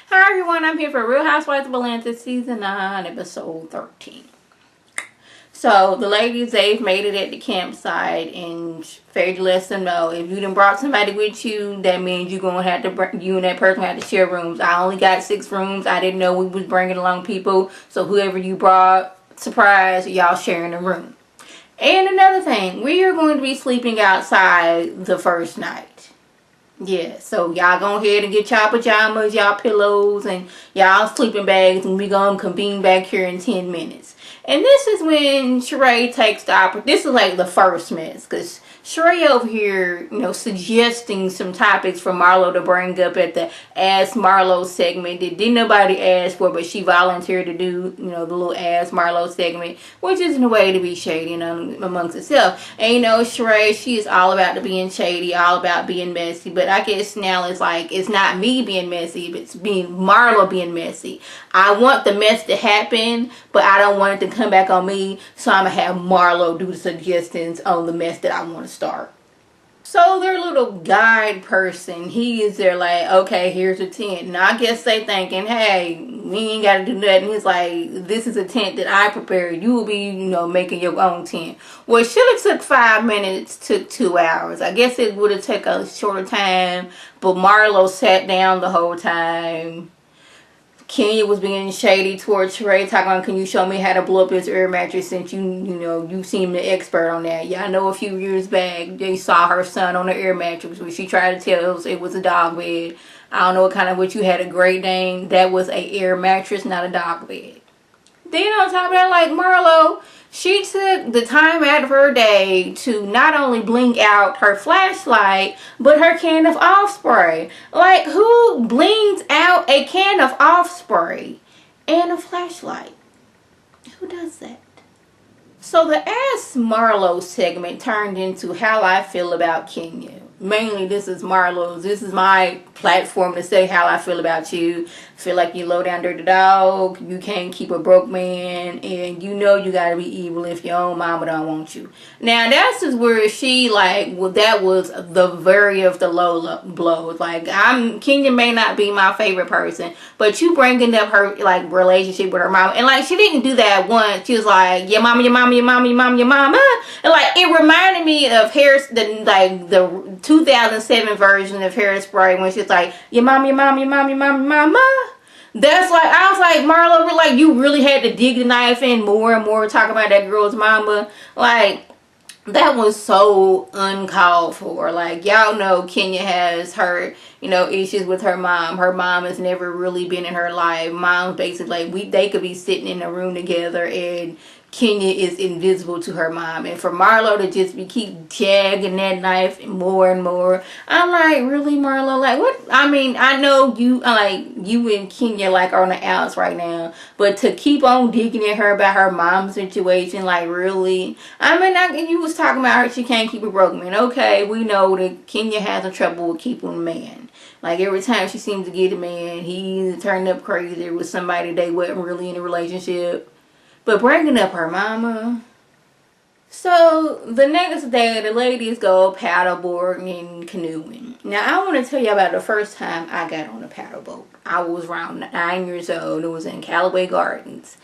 Hi everyone, I'm here for Real Housewives of Atlanta Season 9, Episode 13. So, the ladies, they've made it at the campsite, and Faye lets them know, if you done brought somebody with you, that means you're going to have to, you and that person have to share rooms. I only got 6 rooms. I didn't know we was bringing along people, so whoever you brought, surprise, y'all sharing a room. And another thing, we are going to be sleeping outside the first night. Yeah, so y'all go ahead and get y'all pajamas, y'all pillows, and y'all sleeping bags, and we gonna convene back here in 10 minutes. And this is when Sheree takes the opportunity. This is like the first mess, because Sheree over here, you know, suggesting some topics for Marlo to bring up at the Ask Marlo segment that didn't nobody ask for, but she volunteered to do, you know, the little Ask Marlo segment, which isn't a way to be shady, you know, amongst itself. And, you know, Sheree, she is all about being shady, all about being messy, but I guess now it's like, it's not me being messy, it's being Marlo being messy. I want the mess to happen, but I don't want it to come back on me, so I'm going to have Marlo do the suggestions on the mess that I want to start. So their little guide person, he is there like, okay, here's a tent. Now I guess they thinking, hey, we ain't got to do nothing. He's like, this is a tent that I prepared. You will be, you know, making your own tent. Well, it should have took 5 minutes, took 2 hours. I guess it would have taken a shorter time, but Marlo sat down the whole time. Kenya was being shady towards Sheree, talking about, can you show me how to blow up this air mattress, since you seem the expert on that. Yeah, I know a few years back they saw her son on the air mattress, which she tried to tell us it was a dog bed. I don't know what you had, a Great Dane. That was a air mattress, not a dog bed. Then on top of that, like Marlo, she took the time out of her day to not only blink out her flashlight, but her can of off spray. Like, who blinks out a can of off spray and a flashlight? Who does that? So the Ask Marlo segment turned into how I feel about Kenya. Mainly, this is Marlo's. This is my platform to say how I feel about you. Feel like you low down dirty dog. You can't keep a broke man, and you know you gotta be evil if your own mama don't want you. Now that's just where she like, well, that was the very of the low blows. Like, Kenya may not be my favorite person, but you bringing up her like relationship with her mama, and like she didn't do that once. She was like, your mama, your mama, your mama, your mama, your mama, and like it reminded me of the 2007 version of Hairspray when she's like, your mama, your mama, your mama, your mama, your mama. That's like, I was like, Marlo, like, you really had to dig the knife in more and more, talk about that girl's mama. Like, that was so uncalled for. Like, y'all know Kenya has her, you know, issues with her mom. Her mom has never really been in her life. Mom's basically like, they could be sitting in a room together and Kenya is invisible to her mom. And for Marlo to just keep jagging that knife more and more, I'm like, really, Marlo? Like, what? I mean, I know you, like, you and Kenya, like, are on the outs right now, but to keep on digging at her about her mom's situation, like, really? I mean, you was talking about her, she can't keep a broke man. Okay, we know that Kenya has a trouble with keeping a man. Like, every time she seems to get a man, he turned up crazy with somebody they wasn't really in a relationship. But bringing up her mama. So, the next day, the ladies go paddleboarding and canoeing. Now, I want to tell you about the first time I got on a paddle boat. I was around 9 years old. It was in Callaway Gardens.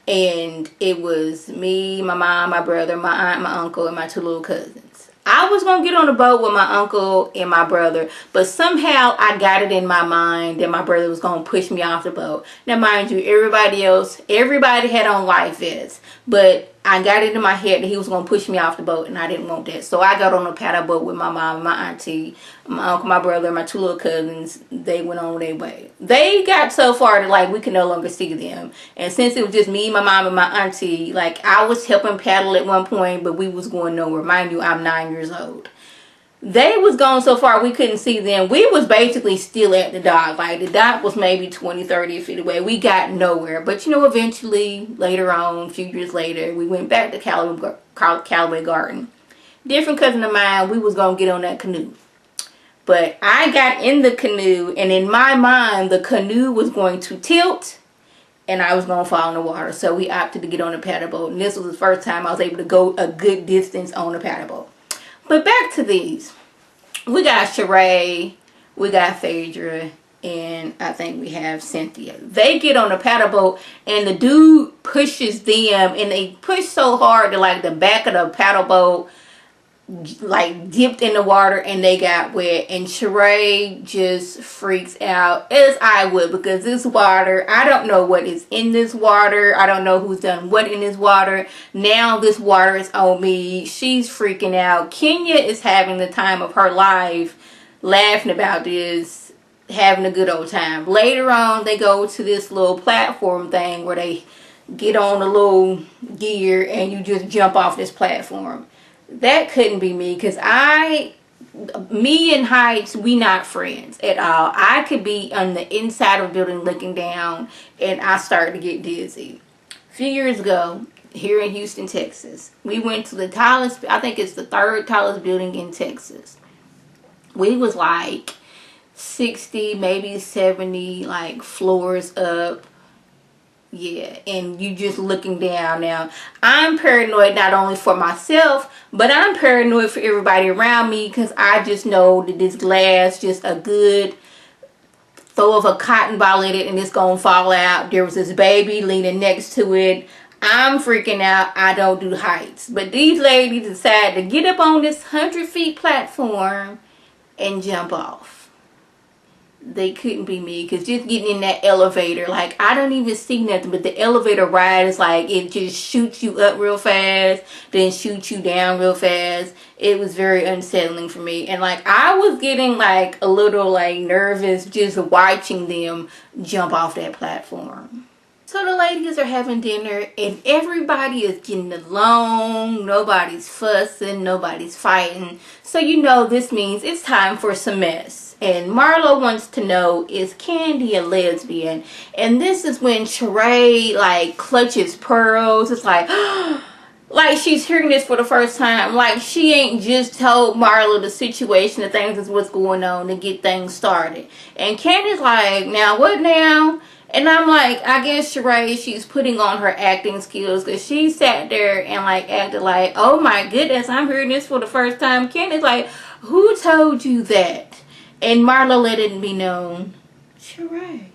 And it was me, my mom, my brother, my aunt, my uncle, and my 2 little cousins. I was going to get on the boat with my uncle and my brother, but somehow I got it in my mind that my brother was going to push me off the boat. Now, mind you, everybody had on life vests, but I got it in my head that he was going to push me off the boat, and I didn't want that. So I got on a paddle boat with my mom, my auntie, my uncle, my brother, and my 2 little cousins. They went on their way. They got so far that, like, we could no longer see them. And since it was just me, my mom, and my auntie, like, I was helping paddle at one point, but we was going nowhere. Mind you, I'm 9 years old. They was going so far we couldn't see them. We was basically still at the dock. Like, the dock was maybe 20, 30 feet away. We got nowhere. But, you know, eventually, later on, a few years later, we went back to Callaway Garden. Different cousin of mine, we was going to get on that canoe. But I got in the canoe, and in my mind, the canoe was going to tilt, and I was going to fall in the water. So we opted to get on a paddle boat. And this was the first time I was able to go a good distance on a paddle boat. But back to these. We got Sheree, we got Phaedra, and I think we have Cynthia. They get on the paddle boat and the dude pushes them, and they push so hard that like the back of the paddle boat like dipped in the water and they got wet, and Sheree just freaks out, as I would, because this water, I don't know what is in this water. I don't know who's done what in this water. Now this water is on me. She's freaking out. Kenya is having the time of her life, laughing about this, having a good old time. Later on, they go to this little platform thing where they get on a little gear and you just jump off this platform. That couldn't be me, because me and heights, we not friends at all. I could be on the inside of a building looking down and I start to get dizzy. A few years ago, here in Houston, Texas, we went to the tallest, I think it's the third tallest building in Texas. We was like 60, maybe 70 like floors up. Yeah, and you just looking down. Now, I'm paranoid not only for myself, but I'm paranoid for everybody around me, because I just know that this glass, just a good throw of a cotton ball in it and it's gonna fall out. There was this baby leaning next to it. I'm freaking out. I don't do heights. But these ladies decided to get up on this 100-foot platform and jump off. They couldn't be me, because just getting in that elevator, like, I don't even see nothing, but the elevator ride is like, it just shoots you up real fast, then shoots you down real fast. It was very unsettling for me, and like, I was getting like a little like nervous just watching them jump off that platform. So the ladies are having dinner and everybody is getting along. Nobody's fussing, nobody's fighting. So you know this means it's time for some mess. And Marlo wants to know, is Kandi a lesbian? And this is when Sheree like clutches pearls. It's like, like she's hearing this for the first time. Like she ain't just told Marlo the situation, the things is what's going on to get things started. And Kandi's like, now what now? And I'm like, I guess Sheree, she's putting on her acting skills, because she sat there and like acted like, oh my goodness, I'm hearing this for the first time. Kandi's like, who told you that? And Marlo let it be known, Sheree.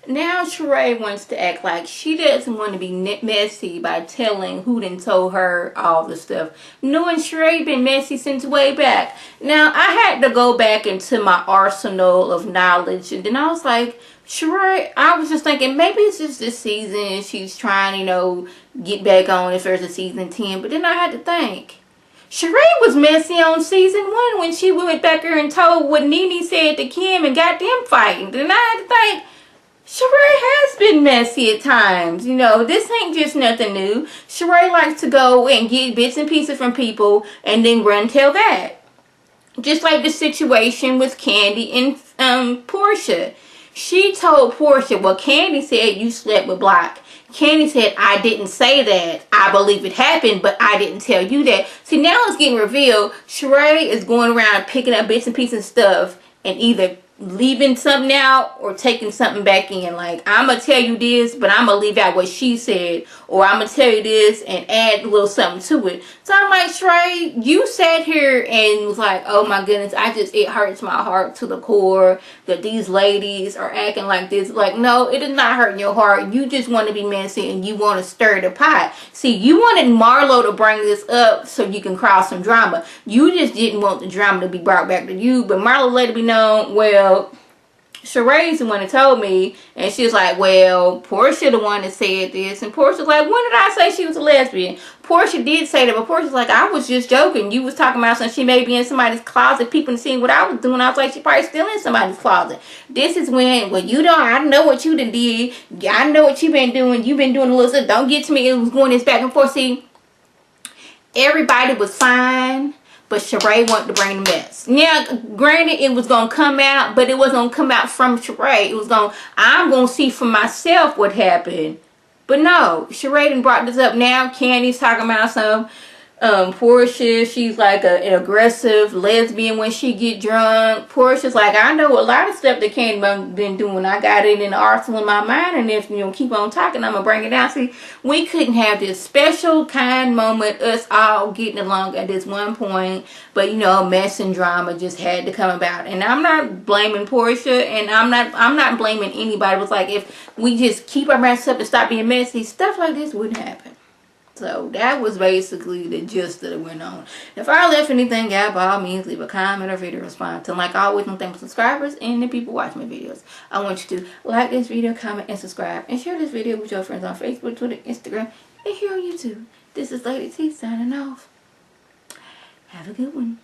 Now Sheree wants to act like she doesn't want to be messy by telling who done told her all the stuff. Knowing Sheree been messy since way back. Now I had to go back into my arsenal of knowledge, and then I was like, Sheree, I was just thinking maybe it's just this season and she's trying, you know, get back on if there's a season 10. But then I had to think, Sheree was messy on season 1 when she went back there and told what Nene said to Kim and got them fighting. Then I had to think, Sheree has been messy at times. You know, this ain't just nothing new. Sheree likes to go and get bits and pieces from people and then run tell that. Just like the situation with Kandi and Portia. She told Portia, well, Kandi said you slept with Block. Kandi said, I didn't say that. I believe it happened, but I didn't tell you that. See, now it's getting revealed. Sheree is going around picking up bits and pieces of stuff and either leaving something out or taking something back in. Like, I'm going to tell you this, but I'm going to leave out what she said. Or I'm going to tell you this and add a little something to it. So I'm like, Sheree, you sat here and was like, oh my goodness, it hurts my heart to the core that these ladies are acting like this. Like, no, it is not hurting your heart. You just want to be messy and you want to stir the pot. See, you wanted Marlo to bring this up so you can cross some drama. You just didn't want the drama to be brought back to you. But Marlo let it be known, well, Sheree's the one that told me, and she was like, well, Portia the one that said this, and Portia's like, when did I say she was a lesbian? Portia did say that, but Portia's like, I was just joking. You was talking about something, she may be in somebody's closet, people seeing what I was doing. I was like, she probably still in somebody's closet. This is when, well, you don't, I know what you done did. I know what you been doing. You been doing a little stuff. Don't get to me. It was going this back and forth. See, everybody was fine. But Sheree wanted to bring the mess. Yeah, granted, it was going to come out, but it wasn't going to come out from Sheree. It was I'm going to see for myself what happened. But no, Sheree done brought this up now. Kandi's talking about some Portia, she's like an aggressive lesbian when she get drunk. Portia's like, I know a lot of stuff that Candy been doing. I got it in the arsenal in my mind, and if you keep on talking, I'm gonna bring it down. See, we couldn't have this special kind moment, us all getting along at this one point, but mess and drama just had to come about. And I'm not blaming Portia, and I'm not blaming anybody. It was like, if we just keep our mouths up and stop being messy, stuff like this wouldn't happen. So that was basically the gist that went on. If I left anything out, by all means, leave a comment or video response. And like always, I'm thankful subscribers and the people watching my videos. I want you to like this video, comment, and subscribe. And share this video with your friends on Facebook, Twitter, Instagram, and here on YouTube. This is Lady T signing off. Have a good one.